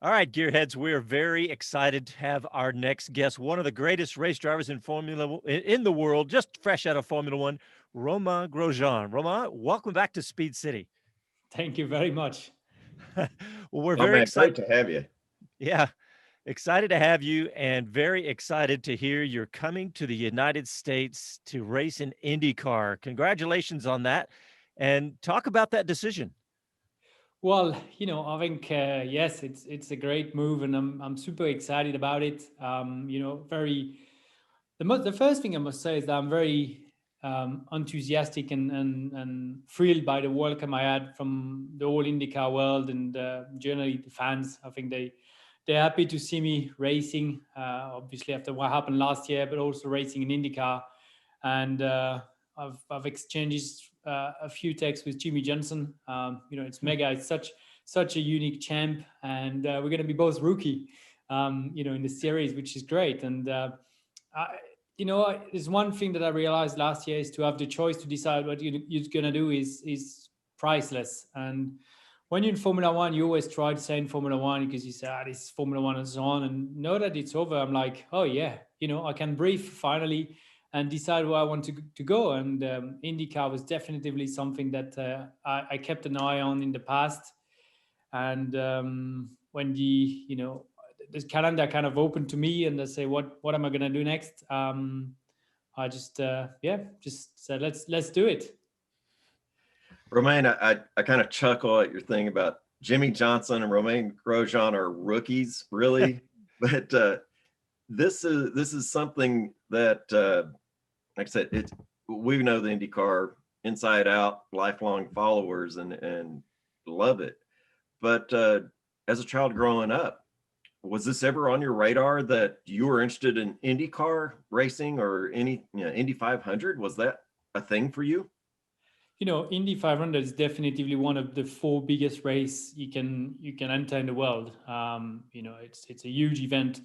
All right, Gearheads, we are very excited to have our next guest, one of the greatest race drivers in in the world, just fresh out of Formula One, Romain Grosjean. Romain, welcome back to Speed City. Thank you very much. Well, we're Oh very man, great excited. to have you. Yeah, excited to have you, and very excited to hear you're coming to the United States to race in IndyCar. Congratulations on that, and talk about that decision. Well, I think yes, it's a great move, and I'm super excited about it. Very the first thing I must say is that I'm very enthusiastic and thrilled by the welcome I had from the whole IndyCar world and generally the fans. I think they're happy to see me racing, obviously after what happened last year, but also racing in IndyCar. And I've exchanged a few texts with Jimmy Johnson. It's mega. It's such a unique champ, and we're going to be both rookie, in the series, which is great. And I, there's one thing that I realized last year is to have the choice to decide what you're going to do is priceless. And when you're in Formula One, you always try to say in Formula One because you say, this is Formula One and so on. And now that it's over, I'm like, oh, yeah, I can breathe finally and decide where I want to go. And IndyCar was definitely something that I kept an eye on in the past. And when the calendar kind of opened to me and I say, what am I going to do next? I just, just said, let's do it. Romain, I kind of chuckle at your thing about Jimmy Johnson and Romain Grosjean are rookies, really. But this is something that, like I said, we know the IndyCar inside out, lifelong followers, and love it. But as a child growing up, was this ever on your radar that you were interested in IndyCar racing or Indy 500? Was that a thing for you? Indy 500 is definitely one of the four biggest race you can enter in the world. It's a huge event.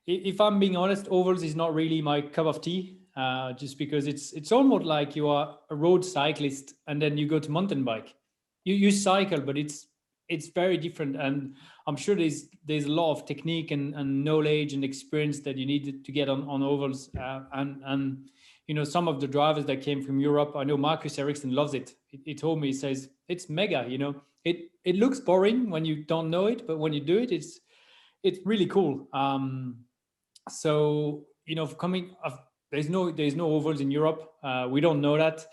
If I'm being honest, ovals is not really my cup of tea. Just because it's almost like you are a road cyclist and then you go to mountain bike. You cycle, but it's very different. And I'm sure there's a lot of technique and knowledge and experience that you need to get on ovals. And some of the drivers that came from Europe, I know Marcus Ericsson loves it. He told me, he says it's mega. It looks boring when you don't know it, but when you do it, it's really cool. So coming there's no ovals in Europe. We don't know that.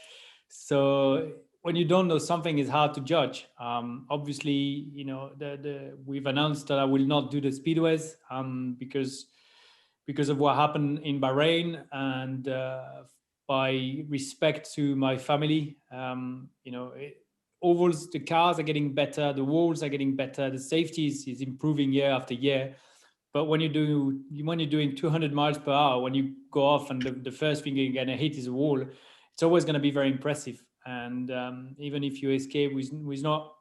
So when you don't know something, it's hard to judge. Obviously, the we've announced that I will not do the speedways because of what happened in Bahrain, and by respect to my family, ovals, the cars are getting better, the walls are getting better, the safety is improving year after year. But when you're doing 200 miles per hour, when you go off and the first thing you're gonna hit is a wall, it's always gonna be very impressive. And even if you escape with no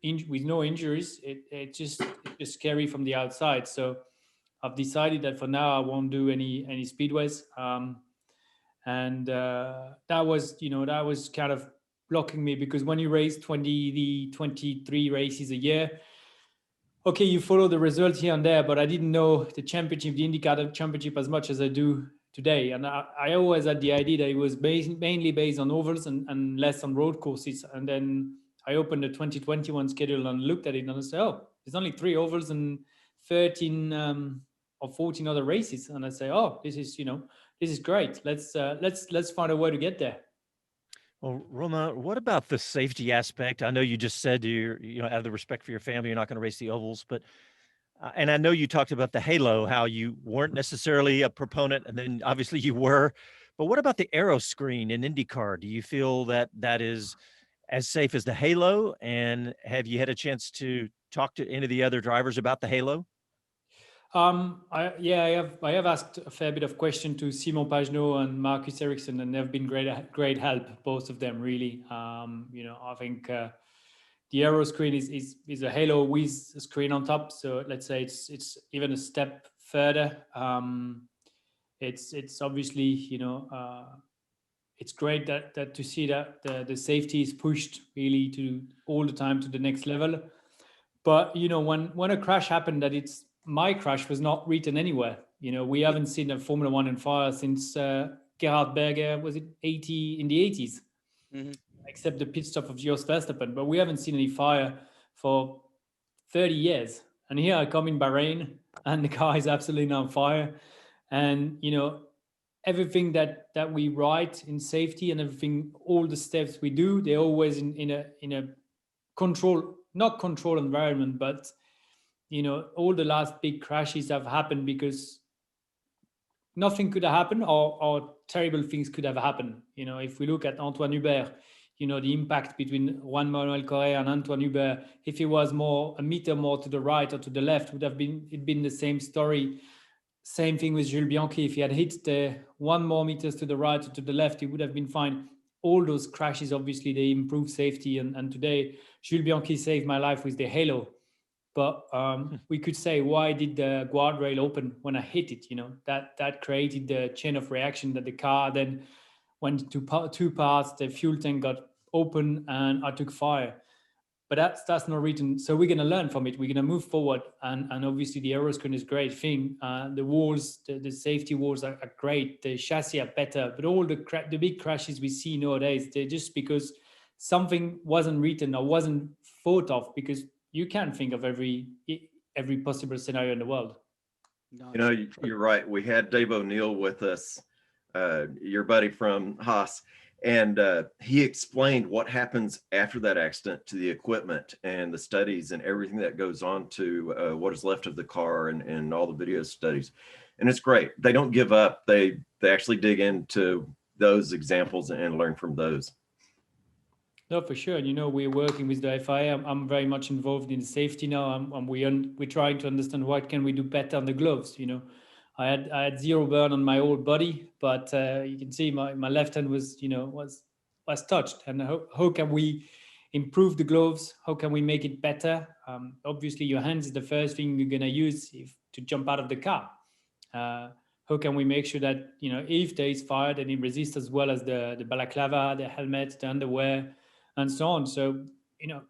injuries, it's just scary from the outside. So I've decided that for now I won't do any speedways. And that was kind of blocking me, because when you race 23 races a year, okay, you follow the results here and there, but I didn't know the championship, the IndyCar championship, as much as I do today. And I always had the idea that it was mainly based on ovals and less on road courses. And then I opened the 2021 schedule and looked at it and I said, oh, there's only 3 ovals and 13 or 14 other races. And I say, oh, this is great. Let's find a way to get there. Well, Roma, what about the safety aspect? I know you just said out of the respect for your family, you're not going to race the ovals, but and I know you talked about the halo, how you weren't necessarily a proponent, and then obviously you were. But what about the aero screen in IndyCar? Do you feel that that is as safe as the halo? And have you had a chance to talk to any of the other drivers about the halo? I have asked a fair bit of question to Simon Pagenaud and Marcus Ericsson, and they've been great help, both of them really. I think the aero screen is a halo with a screen on top, so let's say it's even a step further. It's obviously it's great that to see that the safety is pushed really to all the time to the next level. But when a crash happened, that it's my crash was not written anywhere. We haven't seen a Formula One on fire since Gerhard Berger, was it in the 80s, except the pit stop of Jos Verstappen. But we haven't seen any fire for 30 years. And here I come in Bahrain, and the car is absolutely on fire. And everything that we write in safety and everything, all the steps we do, they're always in a not control environment, but all the last big crashes have happened because nothing could have happened, or terrible things could have happened. If we look at Antoine Hubert, the impact between Juan Manuel Correa and Antoine Hubert, if he was a meter more to the right or to the left, would have been the same story. Same thing with Jules Bianchi. If he had hit the 1 more meters to the right or to the left, he would have been fine. All those crashes, obviously, they improve safety. And today, Jules Bianchi saved my life with the halo. But we could say, why did the guardrail open when I hit it? That created the chain of reaction that the car then went to two parts. The fuel tank got open and I took fire. But that's not written. So we're going to learn from it. We're going to move forward. And obviously the aeroscreen is a great thing. The walls, the safety walls are great. The chassis are better. But all the big crashes we see nowadays, they're just because something wasn't written or wasn't thought of, because you can't think of every possible scenario in the world. You're right. We had Dave O'Neill with us, your buddy from Haas, and he explained what happens after that accident to the equipment and the studies and everything that goes on to what is left of the car and all the video studies. And it's great. They don't give up. They actually dig into those examples and learn from those. No, for sure. We're working with the FIA. I'm very much involved in safety now. We're trying to understand what can we do better on the gloves. I had zero burn on my whole body, but you can see my left hand was touched. And how can we improve the gloves? How can we make it better? Obviously, your hands is the first thing you're gonna use to jump out of the car. How can we make sure that if there is fire, then it resists as well as the balaclava, the helmet, the underwear, and so on. So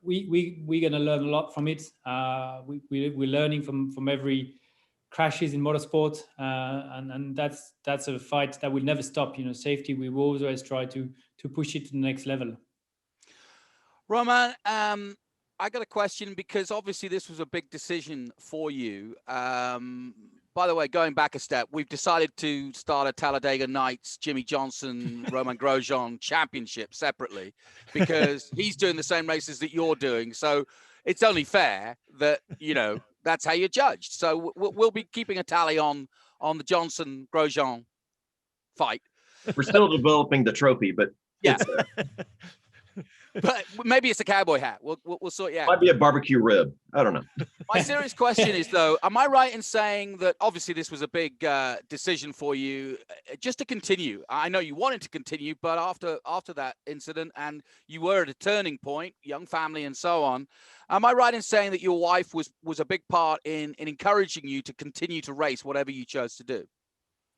we're going to learn a lot from it. We're learning from every crashes in motorsport, and that's a fight that will never stop. Safety, we will always try to push it to the next level. Romain, I got a question, because obviously this was a big decision for you. By the way, going back a step, we've decided to start a Talladega Nights Jimmy Johnson, Romain Grosjean championship separately, because he's doing the same races that you're doing. So it's only fair that, that's how you're judged. So we'll be keeping a tally on the Johnson Grosjean fight. We're still developing the trophy, but yeah. But maybe it's a cowboy hat. We'll sort you out. Might be a barbecue rib. I don't know. My serious question is, though, am I right in saying that obviously this was a big decision for you, just to continue? I know you wanted to continue, but after that incident, and you were at a turning point, young family and so on, am I right in saying that your wife was a big part in encouraging you to continue to race whatever you chose to do?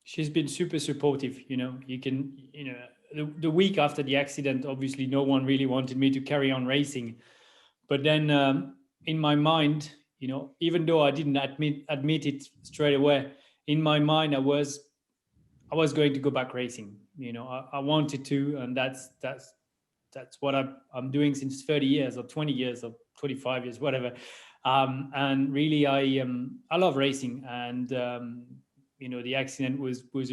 She's been super supportive. The week after the accident, obviously no one really wanted me to carry on racing. But then in my mind, even though I didn't admit it straight away, in my mind I was going to go back racing. I wanted to, and that's what I'm doing since 30 years or 20 years or 25 years, whatever. And really, I love racing, and the accident was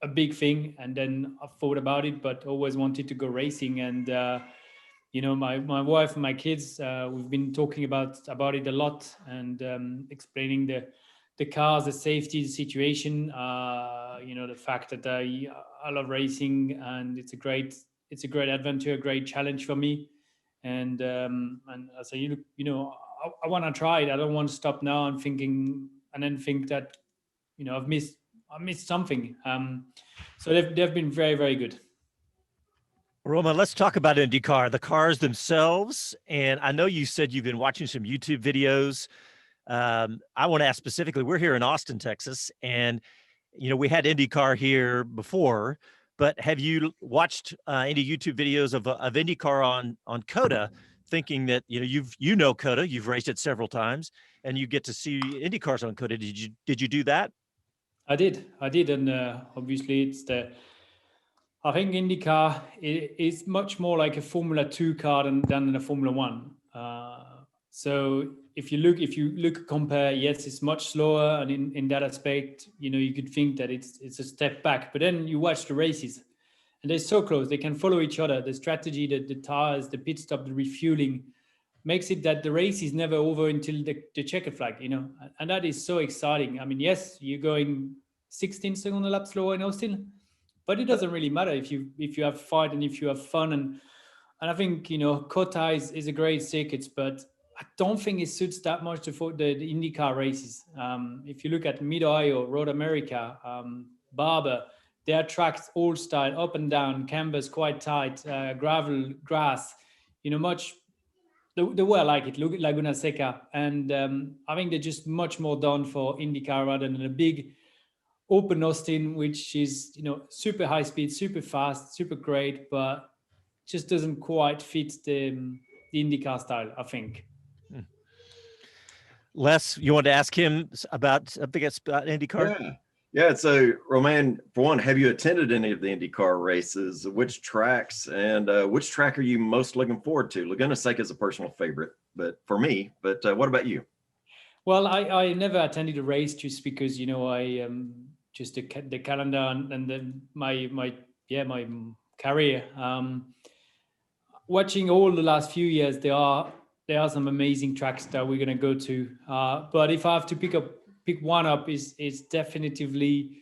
a big thing, and then I thought about it, but always wanted to go racing. And my wife and my kids, we've been talking about it a lot, and explaining the cars, the safety, the situation, the fact that I love racing, and it's a great adventure, a great challenge for me. And I say, I want to try it. I don't want to stop now and then think that I've missed something. So they've been very, very good. Romain, let's talk about IndyCar, the cars themselves. And I know you said you've been watching some YouTube videos. I want to ask specifically, we're here in Austin, Texas, and we had IndyCar here before, but have you watched any YouTube videos of IndyCar on COTA thinking that, you know COTA, you've raced it several times, and you get to see IndyCars on COTA. Did you do that? I did, and obviously I think IndyCar is much more like a Formula 2 car than a Formula 1. So if you look compare, yes, it's much slower, and in that aspect, you could think that it's a step back. But then you watch the races, and they're so close. They can follow each other. The strategy, the tires, the pit stop, the refueling makes it that the race is never over until the checkered flag. And that is so exciting. I mean, yes, you're going 16 seconds a lap slower in Austin, but it doesn't really matter if you have fun and if you have fun. And I think COTA is a great circuit, but I don't think it suits that much the IndyCar races. If you look at Mid Ohio, Road America, Barber, their tracks all style up and down, canvas quite tight, gravel, grass, much the way I like it. Look at Laguna Seca, and I think they're just much more done for IndyCar rather than a big open Austin, which is super high speed, super fast, super great, but just doesn't quite fit the IndyCar style, I think. Les, you want to ask him about IndyCar? Yeah. So, Romain, for one, have you attended any of the IndyCar races? Which tracks, and which track are you most looking forward to? Laguna Seca is a personal favorite, but for me. But what about you? Well, I never attended a race just because I just the calendar and my career. Watching all the last few years, there are some amazing tracks that we're gonna go to. But if I have to pick one up, is definitively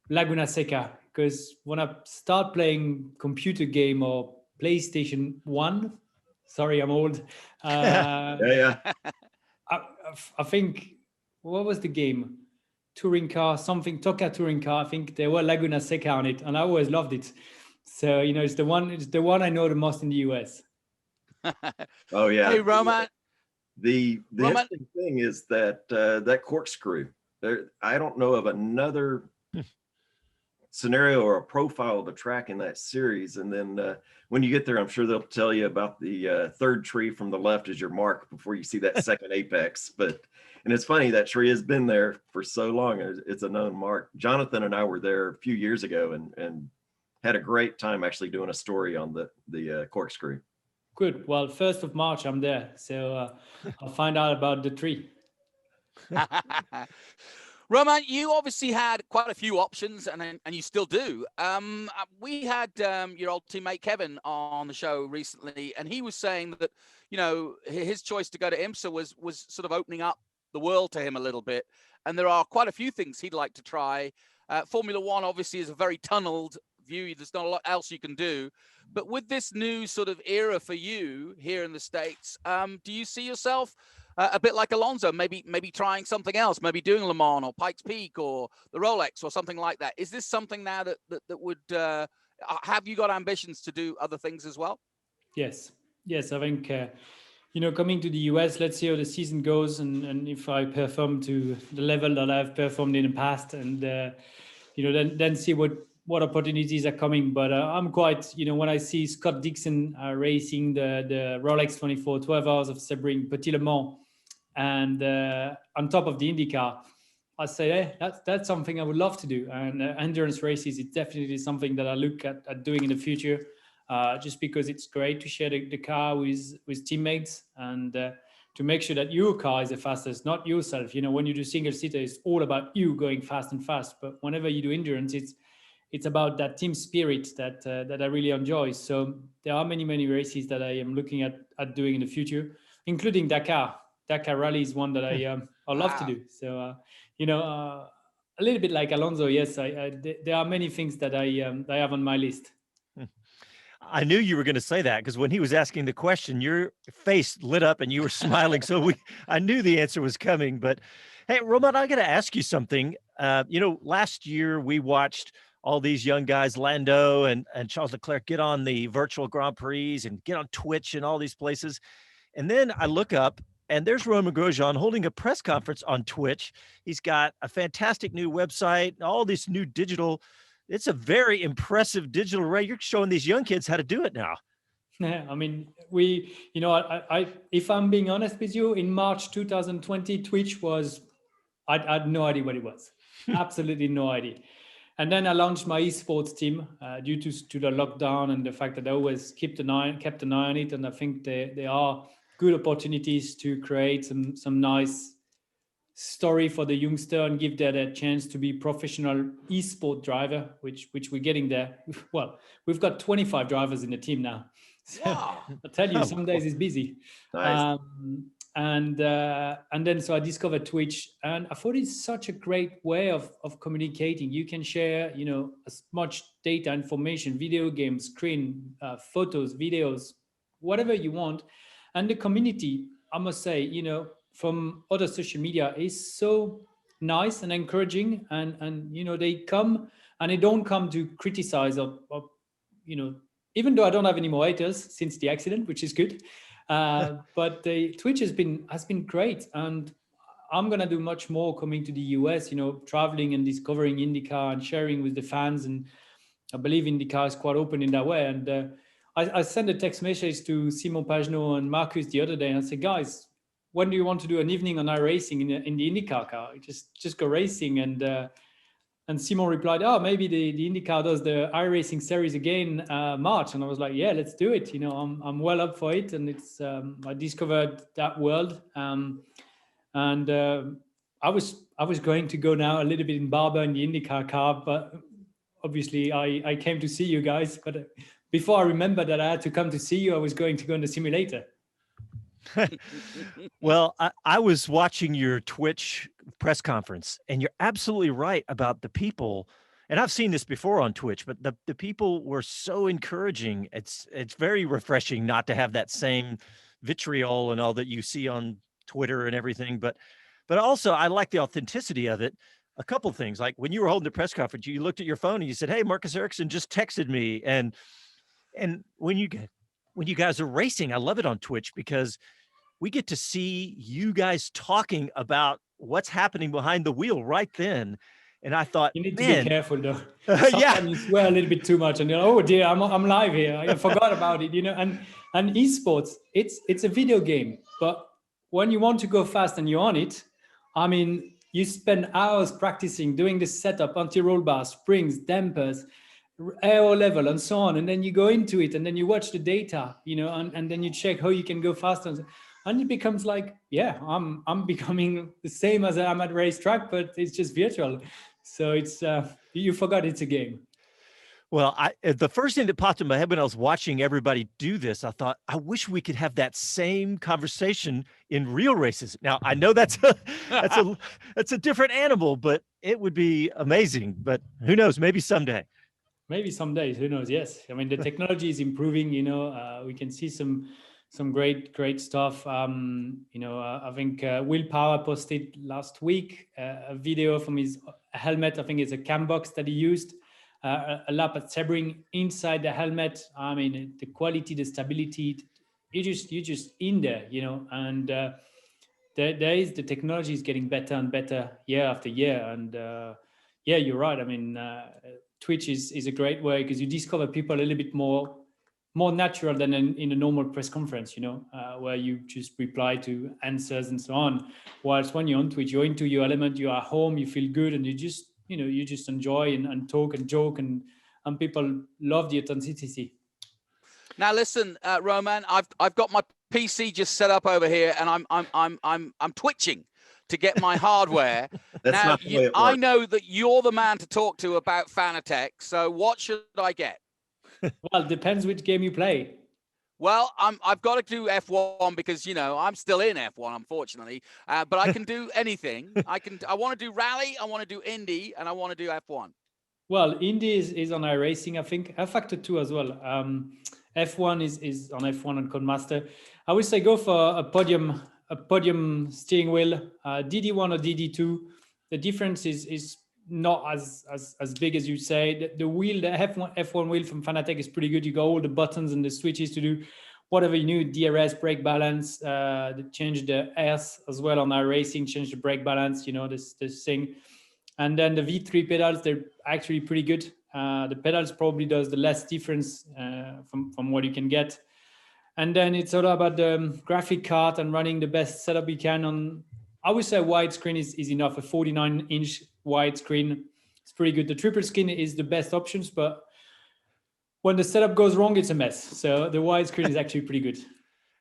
Laguna Seca, because when I start playing computer game or PlayStation 1, sorry, I'm old. Yeah. I think, what was the game? Touring car, something, Toka touring car. I think there were Laguna Seca on it, and I always loved it. So it's the one I know the most in the US. Oh yeah. Hey, Romain. The interesting thing is that that corkscrew. I don't know of another scenario or a profile of a track in that series. And then when you get there, I'm sure they'll tell you about the third tree from the left as your mark before you see that second apex. And it's funny, that tree has been there for so long. It's a known mark. Jonathan and I were there a few years ago and had a great time actually doing a story on the corkscrew. Good. Well, 1st of March, I'm there. So I'll find out about the tree. Romain, you obviously had quite a few options, and you still do. We had your old teammate Kevin on the show recently, and he was saying that his choice to go to IMSA was sort of opening up the world to him a little bit, and there are quite a few things he'd like to try. Formula One obviously is a very tunneled view. There's not a lot else you can do, but with this new sort of era for you here in the States, do you see yourself a bit like Alonso, maybe trying something else, maybe doing Le Mans or Pikes Peak or the Rolex or something like that? Is this something now that would have you got ambitions to do other things as well? Yes, I think coming to the US, let's see how the season goes, and if I perform to the level that I've performed in the past, and then see what opportunities are coming. But I'm quite, when I see Scott Dixon racing the Rolex 24 12 hours of Sebring Petit Le Mans, and on top of the IndyCar, I say, hey, that's something I would love to do. And endurance races is definitely something that I look at doing in the future, just because it's great to share the car with teammates, and to make sure that your car is the fastest, not yourself. When you do single seater, it's all about you going fast and fast. But whenever you do endurance, it's about that team spirit that I really enjoy. So there are many races that I am looking at doing in the future, including Dakar. Dakar Rally is one that I love to do. So a little bit like Alonso. Yes, there are many things that I have on my list. I knew you were going to say that, because when he was asking the question, your face lit up and you were smiling. So I knew the answer was coming. But hey, Romain, I got to ask you something. Last year we watched all these young guys, Lando and Charles Leclerc, get on the virtual Grand Prix and get on Twitch and all these places. And then I look up, and there's Romain Grosjean holding a press conference on Twitch. He's got a fantastic new website, all this new digital. It's a very impressive digital array. You're showing these young kids how to do it now. Yeah, I mean, if I'm being honest with you, in March 2020, Twitch was, I had no idea what it was. Absolutely no idea. And then I launched my esports team due to the lockdown and the fact that I always kept an eye on it. And I think there are good opportunities to create some nice story for the youngster and give that a chance to be professional esport driver, which we're getting there. Well, we've got 25 drivers in the team now. So Wow. I'll tell you, Oh, some days it's busy. Nice. And then so I discovered Twitch, and I thought it's such a great way of communicating. You can share, as much data, information, video games, screen, photos, videos, whatever you want. And the community, I must say, from other social media is so nice and encouraging, and they come and they don't come to criticize or even though I don't have any more haters since the accident, which is good. But the Twitch has been great, and I'm gonna do much more coming to the US. Traveling and discovering IndyCar and sharing with the fans, and I believe IndyCar is quite open in that way. And I sent a text message to Simon Pagenaud and Marcus the other day, and I said, guys, when do you want to do an evening on iRacing in the IndyCar car? Just go racing. And Simon replied, oh, maybe the IndyCar does the iRacing series again March. And I was like, yeah, let's do it. I'm well up for it. And it's I discovered that world. And I was going to go now a little bit in Barber in the IndyCar car, but obviously I came to see you guys. But before I remember that I had to come to see you, I was going to go in the simulator. Well, I was watching your Twitch press conference, and you're absolutely right about the people. And I've seen this before on Twitch, but the people were so encouraging. It's very refreshing not to have that same vitriol and all that you see on Twitter and everything. But also I like the authenticity of it. A couple of things, like when you were holding the press conference, you looked at your phone and you said, "Hey, Marcus Ericsson just texted me." And when you guys are racing, I love it on Twitch because we get to see you guys talking about what's happening behind the wheel right then. And I thought, You need to man, be careful though. yeah, Sometimes you swear a little bit too much, and you're, oh dear, I'm live here. I forgot about it, And esports, it's a video game, but when you want to go fast and you're on it, I mean, you spend hours practicing, doing the setup, anti-roll bar, springs, dampers, aero level, and so on. And then you go into it, and then you watch the data, and then you check how you can go faster. And it becomes like, yeah, I'm becoming the same as I'm at racetrack, but it's just virtual. So it's you forgot it's a game. Well, the first thing that popped in my head when I was watching everybody do this, I thought, I wish we could have that same conversation in real races. Now, I know that's a different animal, but it would be amazing. But who knows? Maybe someday. Maybe some days, who knows? Yes, I mean the technology is improving. We can see some great stuff. I think Will Power posted last week a video from his helmet. I think it's a cam box that he used. A lap at Sebring inside the helmet. I mean, the quality, the stability, you're just in there, and the technology is getting better and better year after year. And yeah, you're right. I mean, Twitch is a great way because you discover people a little bit more natural than in a normal press conference, where you just reply to answers and so on. Whilst when you're on Twitch, you're into your element, you're at home, you feel good, and you just enjoy and talk and joke, and people love the authenticity. Now listen, Romain, I've got my PC just set up over here, and I'm twitching to get my hardware. Now I know that you're the man to talk to about Fanatec. So what should I get? Well, it depends which game you play. Well, I've got to do F1 because I'm still in F1, unfortunately. But I can do anything. I want to do rally, I want to do Indy, and I want to do F1. Well, Indy is on iRacing, I think. Factor 2 as well. F1 is on F1 and Codemaster. I would say go for a podium steering wheel, DD1 or DD2. The difference is not as big as you say. The wheel, the F1 wheel from Fanatec is pretty good. You got all the buttons and the switches to do whatever you need. DRS, brake balance, change the airs as well on iRacing, change the brake balance, this thing. And then the V3 pedals, they're actually pretty good. The pedals probably does the less difference from what you can get. And then it's all about the graphic card and running the best setup you can on. I would say widescreen is enough. A 49-inch widescreen is pretty good. The triple screen is the best options, but when the setup goes wrong, it's a mess. So the widescreen is actually pretty good.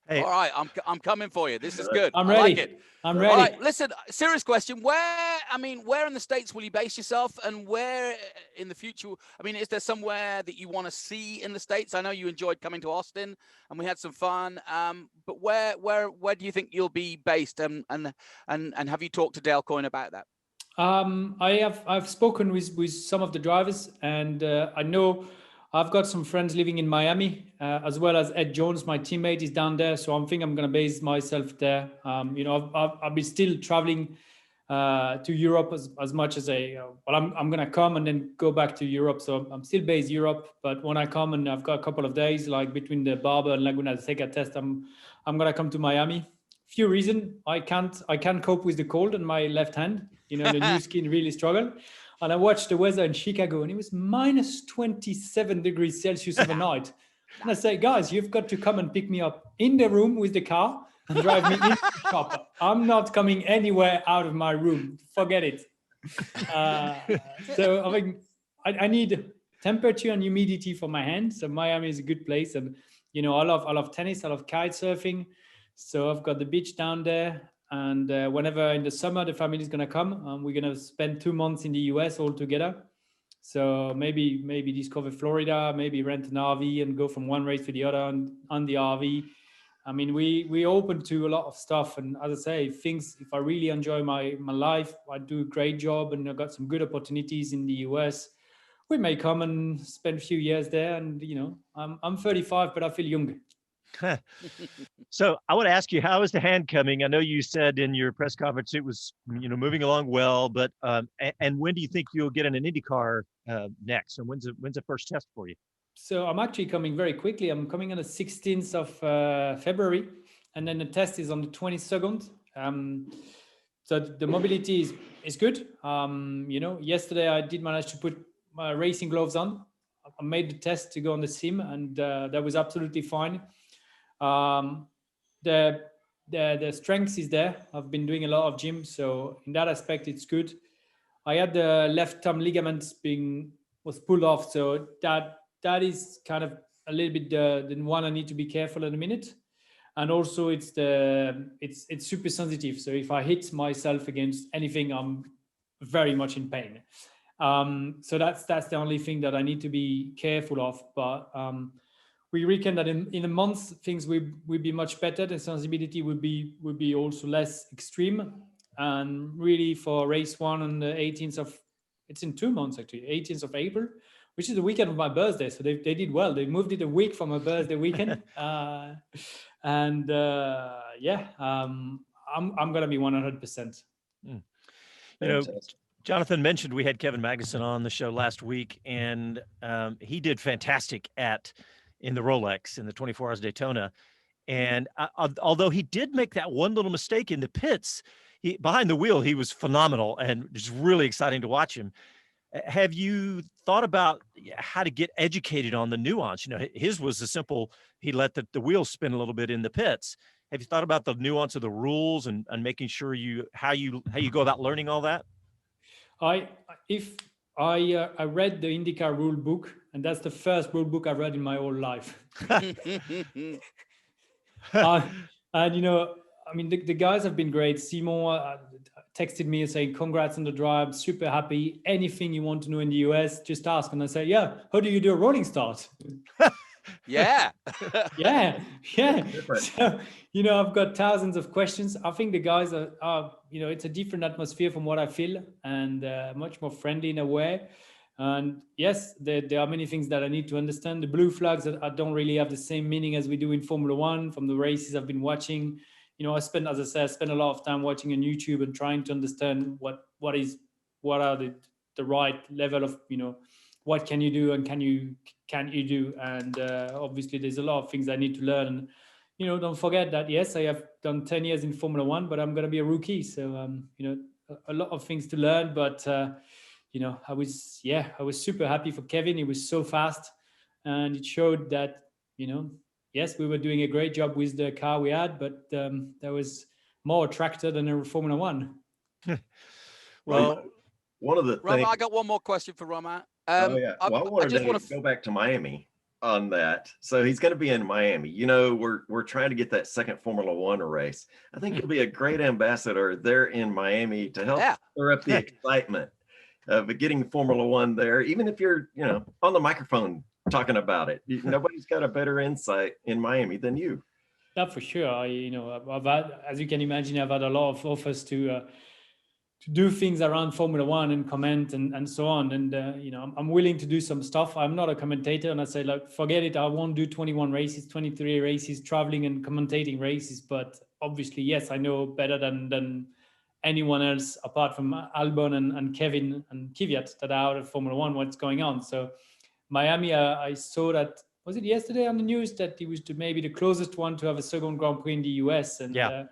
Hey, All right, I'm coming for you. This is good. I'm I ready. like it. I'm All ready. right, listen, serious question. Where in the States will you base yourself, and where in the future? I mean, is there somewhere that you want to see in the States? I know you enjoyed coming to Austin and we had some fun. But where do you think you'll be based? And have you talked to Dale Coyne about that? I've spoken with some of the drivers, and I know I've got some friends living in Miami, as well as Ed Jones, my teammate, is down there. So I'm thinking I'm going to base myself there. I'll be still traveling to Europe as much as I'm going to come and then go back to Europe. So I'm still based Europe, but when I come and I've got a couple of days, like between the Barber and Laguna Seca test, I'm going to come to Miami. Few reasons I can't cope with the cold on my left hand. The new skin really struggle. And I watched the weather in Chicago, and it was minus 27 degrees Celsius overnight. And I say, guys, you've got to come and pick me up in the room with the car and drive me into the shop. I'm not coming anywhere out of my room. Forget it. So I think I need temperature and humidity for my hands. So Miami is a good place, and I love tennis. I love kite surfing. So I've got the beach down there. And whenever in the summer the family is going to come, we're going to spend 2 months in the US all together. So maybe discover Florida, maybe rent an RV and go from one race to the other on the RV. I mean, we open to a lot of stuff. And as I say, things, if I really enjoy my life, I do a great job and I've got some good opportunities in the US, we may come and spend a few years there. And, I'm 35, but I feel young. So I want to ask you, how is the hand coming? I know you said in your press conference it was, moving along well, but and when do you think you'll get in an IndyCar next? And when's the first test for you? So I'm actually coming very quickly. I'm coming on the 16th of February, and then the test is on the 22nd. So the mobility is good. Yesterday I did manage to put my racing gloves on. I made the test to go on the sim, and that was absolutely fine. The strength is there. I've been doing a lot of gym, so in that aspect it's good. I had the left thumb ligament was pulled off, so that is kind of a little bit the one I need to be careful in a minute. And also it's super sensitive, so if I hit myself against anything, I'm very much in pain. So that's the only thing that I need to be careful of. But we reckon that in a month things will be much better. The sensibility will be also less extreme. And really for race one on the 18th of, it's in 2 months actually, 18th of April, which is the weekend of my birthday. So they did well. They moved it a week from my birthday weekend. I'm gonna be 100%. Jonathan mentioned we had Kevin Magnussen on the show last week, and he did fantastic in the Rolex in the 24 Hours of Daytona. And although he did make that one little mistake in the pits, behind the wheel, he was phenomenal and just really exciting to watch him. Have you thought about how to get educated on the nuance? His was a simple, he let the wheels spin a little bit in the pits. Have you thought about the nuance of the rules and making sure how you go about learning all that? I read the IndyCar rule book, and that's the first rule book I've read in my whole life. And the guys have been great. Simon texted me and saying, "Congrats on the drive, super happy. Anything you want to know in the US, just ask." And I say, "Yeah, how do you do a rolling start?" Yeah. yeah. So, I've got thousands of questions. I think the guys are it's a different atmosphere from what I feel, and much more friendly in a way. And yes, there are many things that I need to understand. The blue flags that I don't really have the same meaning as we do in Formula One from the races I've been watching. I spend a lot of time watching on YouTube and trying to understand what are the right level of, what can you do and can you do. And obviously there's a lot of things I need to learn. And, don't forget that, yes, I have done 10 years in Formula One, but I'm going to be a rookie. So, a lot of things to learn, but, I was super happy for Kevin. He was so fast, and it showed that, yes, we were doing a great job with the car we had, but there was more tractor than a Formula One. Well, one of the Romain, things. I got one more question for Romain. Oh yeah. Well, I I wanted just to want to. go back to Miami on that. So he's going to be in Miami. You know, we're trying to get that second Formula One race. I think he'll be a great ambassador there in Miami to help Yeah. stir up the excitement of getting Formula One there. Even if you're, you know, on the microphone talking about it, nobody's got a better insight in Miami than you. Yeah, for sure. I've had, as you can imagine, I've had a lot of offers to do things around Formula One and comment and so on. And, I'm willing to do some stuff. I'm not a commentator, and I say, like, forget it. I won't do 21 races, 23 races, traveling and commentating races. But obviously, yes, I know better than anyone else apart from Albon and Kevin and Kvyat that are out of Formula One, what's going on. So Miami, I saw that, was it yesterday on the news, that it was maybe the closest one to have a second Grand Prix in the US. And, Yeah.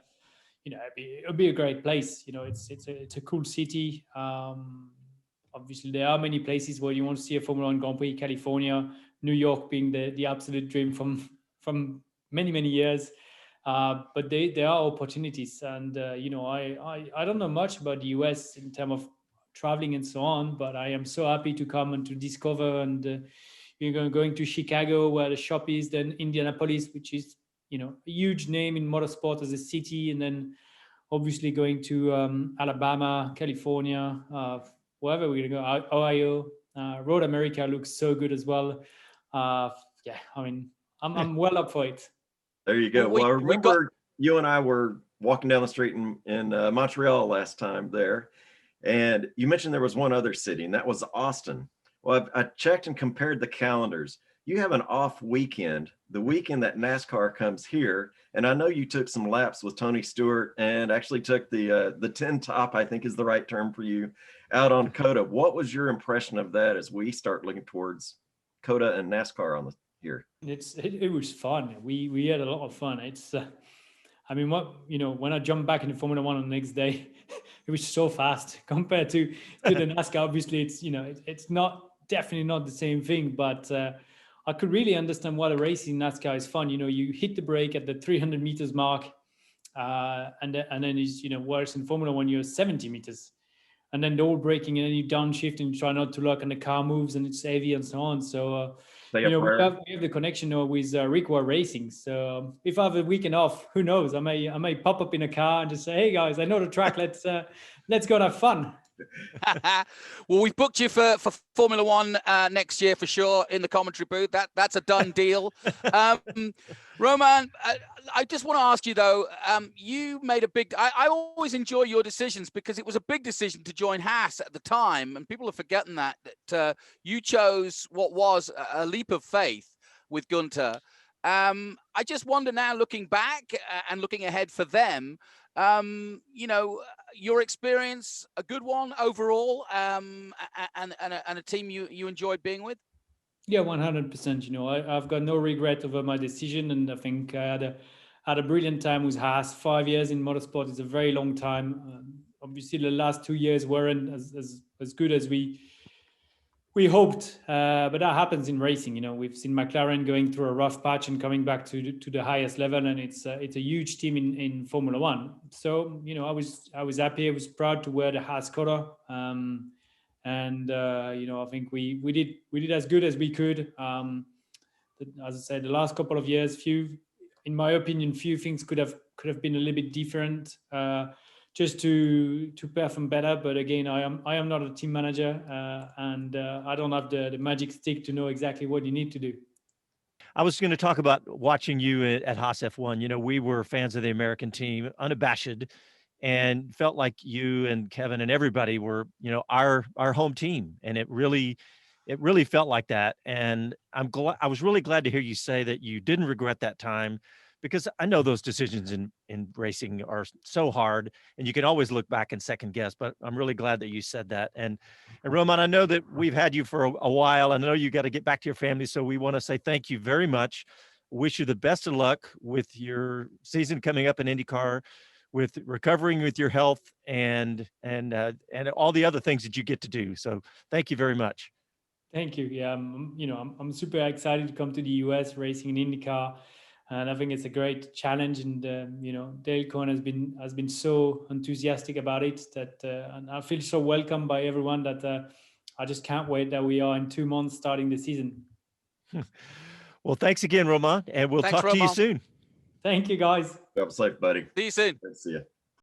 it'll be a great place. It's a cool city. Obviously, there are many places where you want to see a Formula One Grand Prix. California, New York being the absolute dream from many years. But there are opportunities, and I don't know much about the US in terms of traveling and so on, but I am so happy to come and to discover. And going to Chicago, where the shop is, then Indianapolis, which is a huge name in motorsport as a city, and then obviously going to Alabama, California, wherever we're gonna go, Ohio. Road America looks so good as well. Yeah, I mean, I'm well up for it. There you go. Well, Well, I we got. remember you and I were walking down the street in Montreal last time there, and you mentioned there was one other city, and that was Austin. Well, I checked and compared the calendars. You have an off weekend, the weekend that NASCAR comes here, and I know you took some laps with Tony Stewart and actually took the 10 top, I think is the right term for you, out on COTA. What was your impression of that as we start looking towards COTA and NASCAR on the here? It was fun. We had a lot of fun. I mean, when I jumped back into Formula One on the next day, it was so fast compared to the NASCAR. Obviously, it's definitely not the same thing, but I could really understand why the racing in NASCAR is fun. You hit the brake at the 300 meters mark, and then it's, whereas in Formula One you're 70 meters, and then the all braking, and then you downshift and you try not to lock, and the car moves and it's heavy and so on. So we have the connection now with Rick Ware Racing. So if I have a weekend off, who knows? I may pop up in a car and just say, "Hey guys, I know the track. Let's go and have fun." Well, we've booked you for Formula One next year for sure in the commentary booth. That's a done deal. Romain, I just want to ask you though, you made a big, I always enjoy your decisions because it was a big decision to join Haas at the time, and people are forgetting that you chose what was a leap of faith with Gunter. I just wonder now, looking back and looking ahead for them, your experience, a good one overall, and a team you enjoyed being with? Yeah, 100%. I've got no regret over my decision, and I think I had a brilliant time with Haas. 5 years in motorsport is a very long time. Obviously, the last 2 years weren't as good as we hoped, but that happens in racing. We've seen McLaren going through a rough patch and coming back to the highest level, and it's a huge team in Formula One. So I was happy, I was proud to wear the Haas color, and I think we did as good as we could. As I said, the last couple of years, in my opinion, few things could have been a little bit different. Just to perform better, but again, I am not a team manager, and I don't have the magic stick to know exactly what you need to do. I was going to talk about watching you at Haas F1. We were fans of the American team, unabashed, and felt like you and Kevin and everybody were, our home team, and it really felt like that. And I was really glad to hear you say that you didn't regret that time, because I know those decisions in racing are so hard, and you can always look back and second guess, but I'm really glad that you said that. And Romain, I know that we've had you for a while. I know you got to get back to your family. So we want to say thank you very much. Wish you the best of luck with your season coming up in IndyCar, with recovering with your health and all the other things that you get to do. So thank you very much. Thank you. Yeah, I'm super excited to come to the US racing in IndyCar. And I think it's a great challenge. And you know, Dale Coyne has been so enthusiastic about it that, and I feel so welcomed by everyone that I just can't wait that we are in 2 months starting the season. Well, thanks again, Romain, and we'll Thanks, talk to you Romain. soon. Thank you, guys. Drive safe, buddy. See you soon. Good to see you.